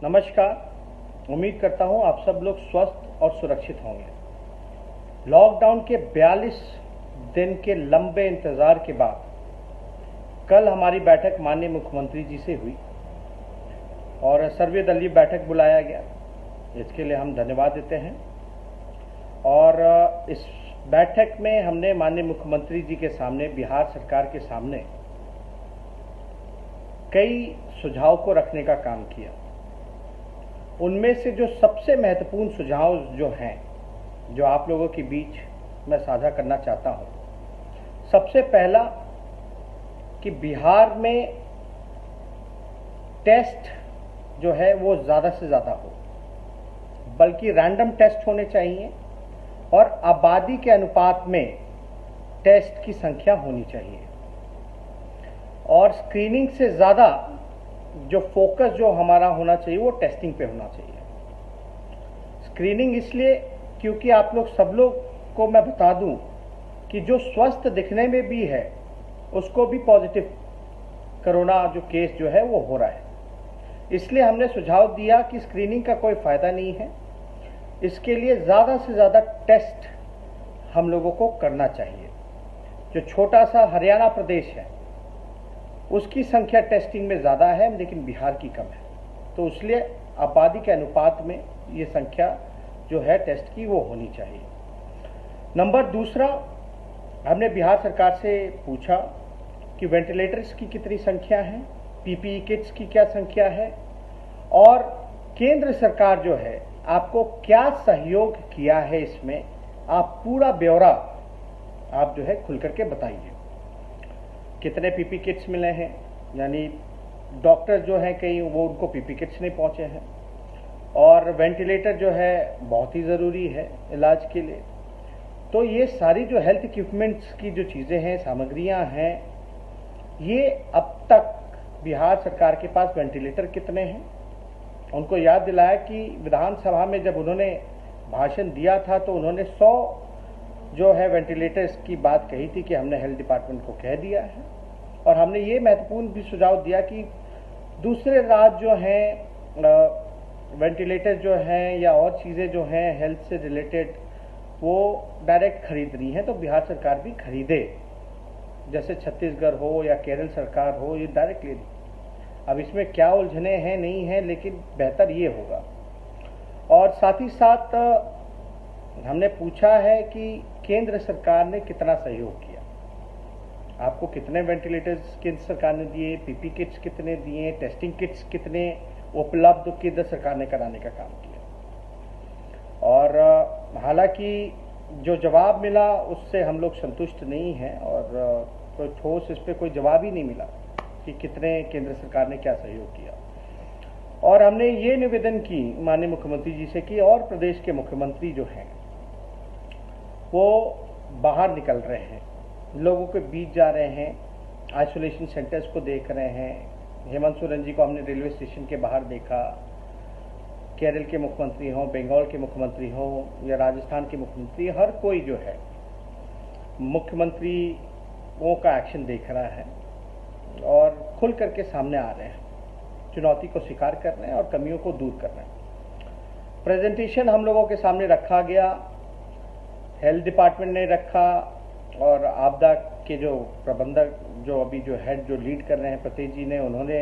नमस्कार। उम्मीद करता हूं आप सब लोग स्वस्थ और सुरक्षित होंगे। लॉकडाउन के 42 दिन के लंबे इंतजार के बाद कल हमारी बैठक माननीय मुख्यमंत्री जी से हुई और सर्वदलीय बैठक बुलाया गया। इसके लिए हम धन्यवाद देते हैं। और इस बैठक में हमने माननीय मुख्यमंत्री जी के सामने, बिहार सरकार के सामने कई सुझाव को रखने का काम किया। उनमें से जो सबसे महत्वपूर्ण सुझाव जो हैं, जो आप लोगों के बीच मैं साझा करना चाहता हूं, सबसे पहला कि बिहार में टेस्ट जो है वो ज़्यादा से ज़्यादा हो, बल्कि रैंडम टेस्ट होने चाहिए और आबादी के अनुपात में टेस्ट की संख्या होनी चाहिए। और स्क्रीनिंग से ज़्यादा जो फोकस जो हमारा होना चाहिए वो टेस्टिंग पे होना चाहिए। स्क्रीनिंग इसलिए क्योंकि आप लोग सब लोग को मैं बता दूं कि जो स्वस्थ दिखने में भी है उसको भी पॉजिटिव कोरोना जो केस जो है वो हो रहा है। इसलिए हमने सुझाव दिया कि स्क्रीनिंग का कोई फ़ायदा नहीं है, इसके लिए ज़्यादा से ज़्यादा टेस्ट हम लोगों को करना चाहिए। जो छोटा सा हरियाणा प्रदेश है उसकी संख्या टेस्टिंग में ज़्यादा है, लेकिन बिहार की कम है, तो इसलिए आबादी के अनुपात में ये संख्या जो है टेस्ट की वो होनी चाहिए। नंबर दूसरा, हमने बिहार सरकार से पूछा कि वेंटिलेटर्स की कितनी संख्या है, पीपीई किट्स की क्या संख्या है और केंद्र सरकार जो है आपको क्या सहयोग किया है, इसमें आप पूरा ब्यौरा आप जो है खुल करके बताइए। कितने पीपी किट्स मिले हैं, यानी डॉक्टर जो हैं कई वो उनको पीपी किट्स नहीं पहुंचे हैं, और वेंटिलेटर जो है बहुत ही ज़रूरी है इलाज के लिए। तो ये सारी जो हेल्थ इक्विपमेंट्स की जो चीज़ें हैं, सामग्रियां हैं, ये अब तक बिहार सरकार के पास वेंटिलेटर कितने हैं उनको याद दिलाया कि विधानसभा में जब उन्होंने भाषण दिया था तो उन्होंने 100 जो है वेंटिलेटर्स की बात कही थी कि हमने हेल्थ डिपार्टमेंट को कह दिया है। और हमने ये महत्वपूर्ण भी सुझाव दिया कि दूसरे राज्य जो हैं वेंटिलेटर जो हैं या और चीज़ें जो हैं हेल्थ से रिलेटेड वो डायरेक्ट खरीदनी है तो बिहार सरकार भी खरीदे, जैसे छत्तीसगढ़ हो या केरल सरकार हो, ये डायरेक्ट ले। अब इसमें क्या उलझने हैं नहीं हैं, लेकिन बेहतर ये होगा। और साथ ही साथ हमने पूछा है कि केंद्र सरकार ने कितना सहयोग किया, आपको कितने वेंटिलेटर्स केंद्र सरकार ने दिए, पीपी किट्स कितने दिए, टेस्टिंग किट्स कितने उपलब्ध केंद्र सरकार ने कराने का काम किया। और हालांकि जो जवाब मिला उससे हम लोग संतुष्ट नहीं हैं और कोई ठोस इस पर कोई जवाब ही नहीं मिला कि कितने केंद्र सरकार ने क्या सहयोग किया। और हमने ये निवेदन की माननीय मुख्यमंत्री जी से कि और प्रदेश के मुख्यमंत्री जो हैं वो बाहर निकल रहे हैं, लोगों के बीच जा रहे हैं, आइसोलेशन सेंटर्स को देख रहे हैं। हेमंत सोरेन जी को हमने रेलवे स्टेशन के बाहर देखा। केरल के मुख्यमंत्री हों, बंगाल के मुख्यमंत्री हों या राजस्थान के मुख्यमंत्री, हर कोई जो है मुख्यमंत्रियों का एक्शन देख रहा है और खुल करके सामने आ रहे हैं, चुनौती को स्वीकार कर रहे हैं और कमियों को दूर कर रहे हैं। प्रेजेंटेशन हम लोगों के सामने रखा गया, हेल्थ डिपार्टमेंट ने रखा और आपदा के जो प्रबंधक जो अभी जो हेड जो लीड कर रहे हैं प्रतीक जी ने, उन्होंने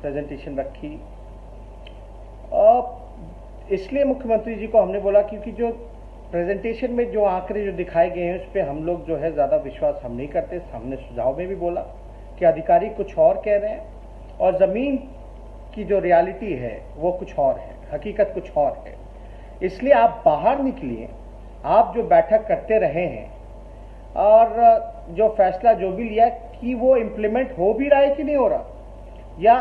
प्रेजेंटेशन रखी। और इसलिए मुख्यमंत्री जी को हमने बोला क्योंकि जो प्रेजेंटेशन में जो आंकड़े जो दिखाए गए हैं उस पर हम लोग जो है ज़्यादा विश्वास हम नहीं करते। हमने सुझाव में भी बोला कि अधिकारी कुछ और कह रहे हैं और ज़मीन की जो रियलिटी है वो कुछ और है, हकीकत कुछ और है। इसलिए आप बाहर निकलिए, आप जो बैठक करते रहे हैं और जो फैसला जो भी लिया कि वो इम्प्लीमेंट हो भी रहा है कि नहीं हो रहा, या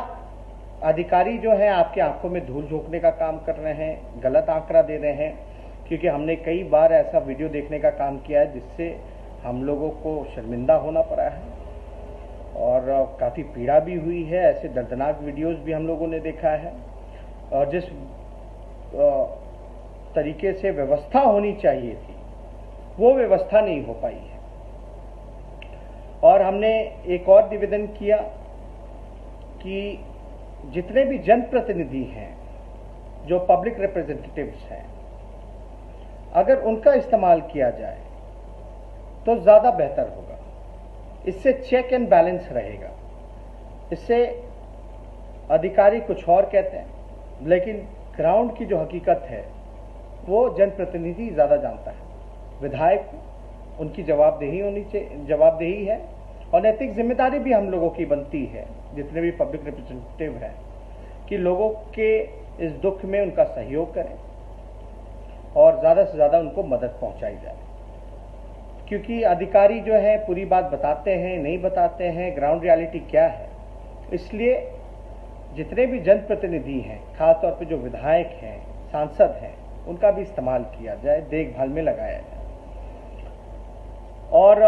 अधिकारी जो है आपके आंखों में धूल झोंकने का काम कर रहे हैं, गलत आंकड़ा दे रहे हैं। क्योंकि हमने कई बार ऐसा वीडियो देखने का काम किया है जिससे हम लोगों को शर्मिंदा होना पड़ा है और काफ़ी पीड़ा भी हुई है। ऐसे दर्दनाक वीडियोस भी हम लोगों ने देखा है और जिस तरीके से व्यवस्था होनी चाहिए थी वो व्यवस्था नहीं हो पाई है। और हमने एक और निवेदन किया कि जितने भी जनप्रतिनिधि हैं जो पब्लिक रिप्रेजेंटेटिव्स हैं, अगर उनका इस्तेमाल किया जाए तो ज़्यादा बेहतर होगा। इससे चेक एंड बैलेंस रहेगा। इससे अधिकारी कुछ और कहते हैं, लेकिन ग्राउंड की जो हकीकत है वो जनप्रतिनिधि ज़्यादा जानता है। विधायक उनकी जवाबदेही है और नैतिक जिम्मेदारी भी हम लोगों की बनती है, जितने भी पब्लिक रिप्रेजेंटेटिव हैं, कि लोगों के इस दुख में उनका सहयोग करें और ज़्यादा से ज़्यादा उनको मदद पहुंचाई जाए। क्योंकि अधिकारी जो है पूरी बात बताते हैं, नहीं बताते हैं, ग्राउंड रियलिटी क्या है। इसलिए जितने भी जनप्रतिनिधि हैं, खासतौर पे जो विधायक हैं, सांसद हैं, उनका भी इस्तेमाल किया जाए, देखभाल में लगाया जाए। और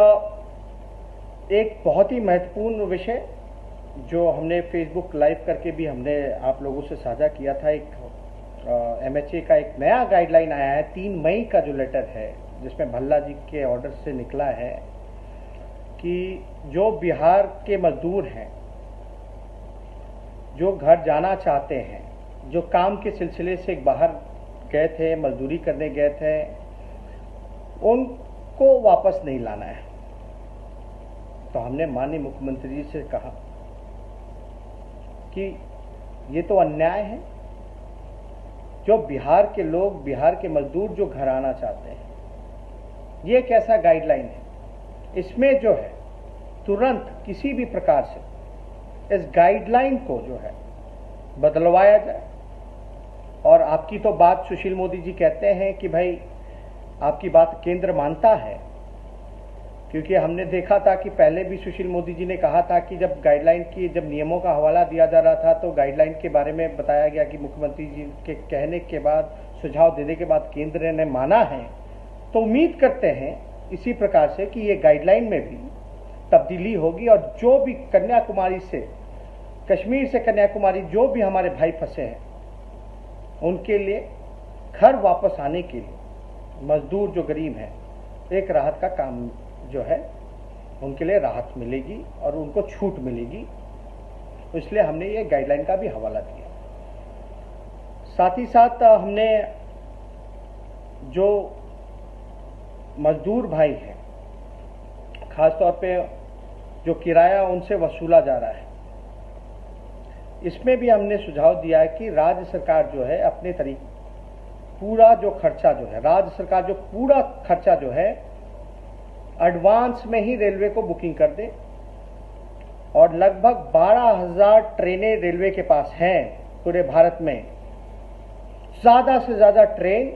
एक बहुत ही महत्वपूर्ण विषय जो हमने फेसबुक लाइव करके भी हमने आप लोगों से साझा किया था, एक MHA का एक नया गाइडलाइन आया है 3 मई का जो लेटर है, जिसमें भल्ला जी के ऑर्डर से निकला है कि जो बिहार के मजदूर हैं, जो घर जाना चाहते हैं, जो काम के सिलसिले से बाहर गए थे, मजदूरी करने गए थे, उनको वापस नहीं लाना है। तो हमने माननीय मुख्यमंत्री जी से कहा कि ये तो अन्याय है। जो बिहार के लोग, बिहार के मजदूर जो घर आना चाहते हैं, ये एक ऐसा गाइडलाइन है, इसमें जो है तुरंत किसी भी प्रकार से इस गाइडलाइन को जो है बदलवाया जाए। और आपकी तो बात सुशील मोदी जी कहते हैं कि भाई आपकी बात केंद्र मानता है, क्योंकि हमने देखा था कि पहले भी सुशील मोदी जी ने कहा था कि जब गाइडलाइन की, जब नियमों का हवाला दिया जा रहा था तो गाइडलाइन के बारे में बताया गया कि मुख्यमंत्री जी के कहने के बाद, सुझाव देने के बाद केंद्र ने माना है। तो उम्मीद करते हैं इसी प्रकार से कि ये गाइडलाइन में भी तब्दीली होगी और जो भी कन्याकुमारी से, कश्मीर से कन्याकुमारी जो भी हमारे भाई फंसे हैं, उनके लिए घर वापस आने के लिए, मजदूर जो गरीब हैं, एक राहत का काम जो है, उनके लिए राहत मिलेगी और उनको छूट मिलेगी। तो इसलिए हमने ये गाइडलाइन का भी हवाला दिया। साथ ही साथ हमने जो मजदूर भाई हैं, खासतौर पे जो किराया उनसे वसूला जा रहा है, इसमें भी हमने सुझाव दिया है कि राज्य सरकार जो है अपने तरीके पूरा जो खर्चा जो है, राज्य सरकार जो पूरा खर्चा जो है एडवांस में ही रेलवे को बुकिंग कर दे। और लगभग 12,000 ट्रेनें रेलवे के पास हैं पूरे भारत में। ज़्यादा से ज़्यादा ट्रेन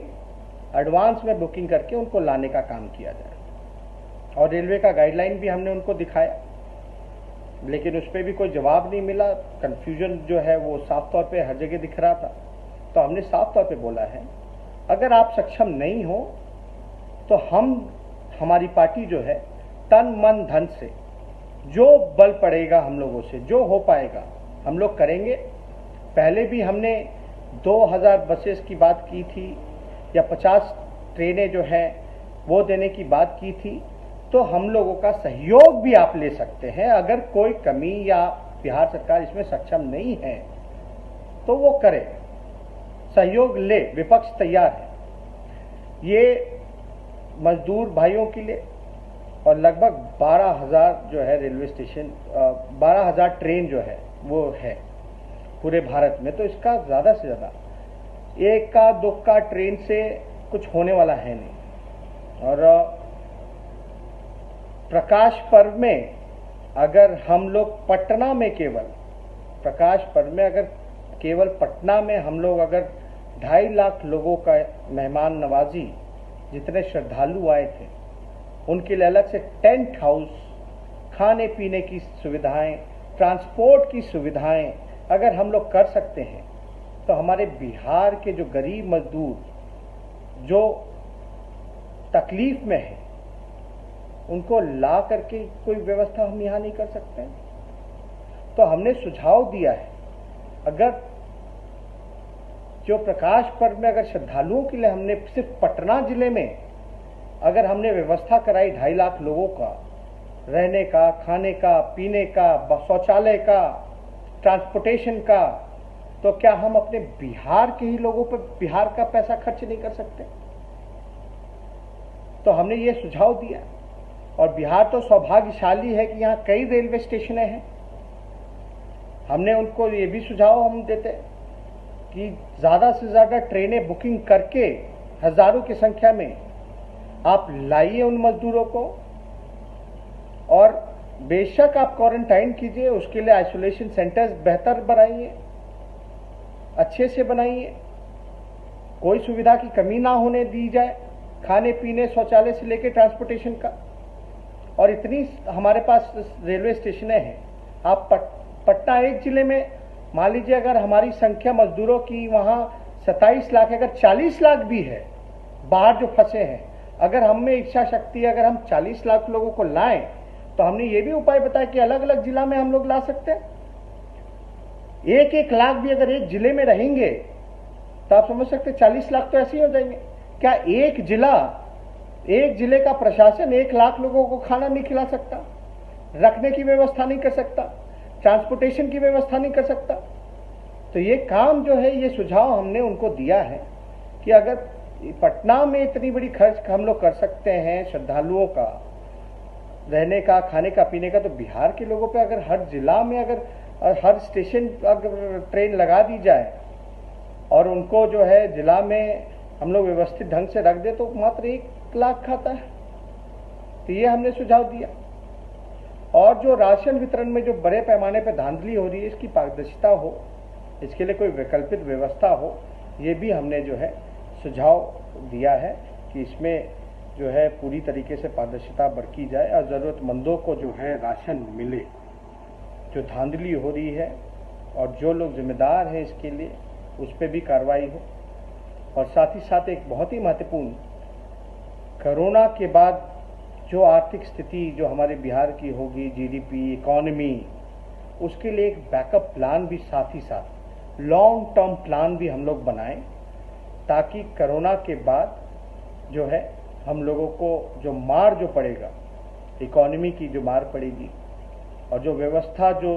एडवांस में बुकिंग करके उनको लाने का काम किया जाए। और रेलवे का गाइडलाइन भी हमने उनको दिखाया, लेकिन उस पर भी कोई जवाब नहीं मिला। कन्फ्यूजन जो है वो साफ तौर पे हर जगह दिख रहा था। तो हमने साफ तौर पे बोला है, अगर आप सक्षम नहीं हो तो हमारी पार्टी जो है तन मन धन से जो बल पड़ेगा हम लोगों से, जो हो पाएगा हम लोग करेंगे। पहले भी हमने 2000 बसेस की बात की थी या 50 ट्रेनें जो हैं वो देने की बात की थी। तो हम लोगों का सहयोग भी आप ले सकते हैं। अगर कोई कमी या बिहार सरकार इसमें सक्षम नहीं है तो वो करे, सहयोग ले, विपक्ष तैयार है। ये मजदूर भाइयों के लिए और लगभग 12,000 जो है रेलवे स्टेशन, 12,000 ट्रेन जो है वो है पूरे भारत में। तो इसका ज़्यादा से ज़्यादा एक का दो का ट्रेन से कुछ होने वाला है नहीं। और प्रकाश पर्व में अगर हम लोग पटना में प्रकाश पर्व में अगर केवल पटना में हम लोग अगर 2.5 लाख लोगों का मेहमान नवाजी, जितने श्रद्धालु आए थे, उनके लिए अलग से टेंट हाउस, खाने पीने की सुविधाएं, ट्रांसपोर्ट की सुविधाएं अगर हम लोग कर सकते हैं तो हमारे बिहार के जो गरीब मजदूर जो तकलीफ में है उनको ला करके कोई व्यवस्था हम यहाँ नहीं कर सकते हैं। तो हमने सुझाव दिया है, अगर जो प्रकाश पर्व में अगर श्रद्धालुओं के लिए हमने सिर्फ पटना जिले में अगर हमने व्यवस्था कराई 2.5 लाख लोगों का रहने का, खाने का, पीने का, शौचालय का, ट्रांसपोर्टेशन का, तो क्या हम अपने बिहार के ही लोगों पर बिहार का पैसा खर्च नहीं कर सकते? तो हमने ये सुझाव दिया। और बिहार तो सौभाग्यशाली है कि यहाँ कई रेलवे स्टेशन हैं। हमने उनको ये भी सुझाव हम देते कि ज़्यादा से ज़्यादा ट्रेनें बुकिंग करके हज़ारों की संख्या में आप लाइए उन मजदूरों को, और बेशक आप क्वारंटाइन कीजिए, उसके लिए आइसोलेशन सेंटर्स बेहतर बनाइए, अच्छे से बनाइए, कोई सुविधा की कमी ना होने दी जाए, खाने पीने शौचालय से लेकर ट्रांसपोर्टेशन का। और इतनी हमारे पास रेलवे स्टेशन हैं। आप पटना एक जिले में मान लीजिए, अगर हमारी संख्या मजदूरों की वहाँ 27 लाख, अगर 40 लाख भी है बाहर जो फंसे हैं, अगर हम में इच्छा शक्ति, अगर हम 40 लाख लोगों को लाएं, तो हमने ये भी उपाय बताया कि अलग अलग जिला में हम लोग ला सकते हैं। 1-1 लाख भी अगर एक जिले में रहेंगे तो आप समझ सकते 40 लाख तो ऐसे ही हो जाएंगे। क्या एक जिले का प्रशासन 1 लाख लोगों को खाना नहीं खिला सकता, रखने की व्यवस्था नहीं कर सकता, ट्रांसपोर्टेशन की व्यवस्था नहीं कर सकता? तो ये काम जो है, ये सुझाव हमने उनको दिया है कि अगर पटना में इतनी बड़ी खर्च हम लोग कर सकते हैं श्रद्धालुओं का रहने का, खाने का, पीने का, तो बिहार के लोगों पे अगर हर जिला में अगर हर स्टेशन अगर ट्रेन लगा दी जाए और उनको जो है जिला में हम लोग व्यवस्थित ढंग से रख दे, तो मात्र 1 लाख खाता है। तो ये हमने सुझाव दिया। और जो राशन वितरण में जो बड़े पैमाने पर धांधली हो रही है, इसकी पारदर्शिता हो, इसके लिए कोई वैकल्पिक व्यवस्था हो, ये भी हमने जो है सुझाव दिया है कि इसमें जो है पूरी तरीके से पारदर्शिता बरती जाए और ज़रूरतमंदों को जो है राशन मिले। जो धांधली हो रही है और जो लोग जिम्मेदार हैं इसके लिए, उस पर भी कार्रवाई हो। और साथ ही साथ एक बहुत ही महत्वपूर्ण, कोरोना के बाद जो आर्थिक स्थिति जो हमारे बिहार की होगी, जीडीपी, इकोनॉमी, उसके लिए एक बैकअप प्लान भी, साथ ही साथ लॉन्ग टर्म प्लान भी हम लोग बनाएं, ताकि कोरोना के बाद जो है हम लोगों को जो मार जो पड़ेगा, इकोनॉमी की जो मार पड़ेगी और जो व्यवस्था जो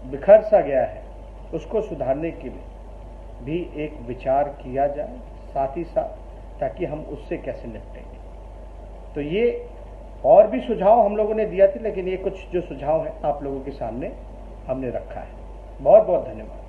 बिखर सा गया है, उसको सुधारने के लिए भी एक विचार किया जाए साथ ही साथ, ताकि हम उससे कैसे निपटेंगे। तो ये और भी सुझाव हम लोगों ने दिया थे, लेकिन ये कुछ जो सुझाव हैं आप लोगों के सामने हमने रखा है। बहुत बहुत धन्यवाद।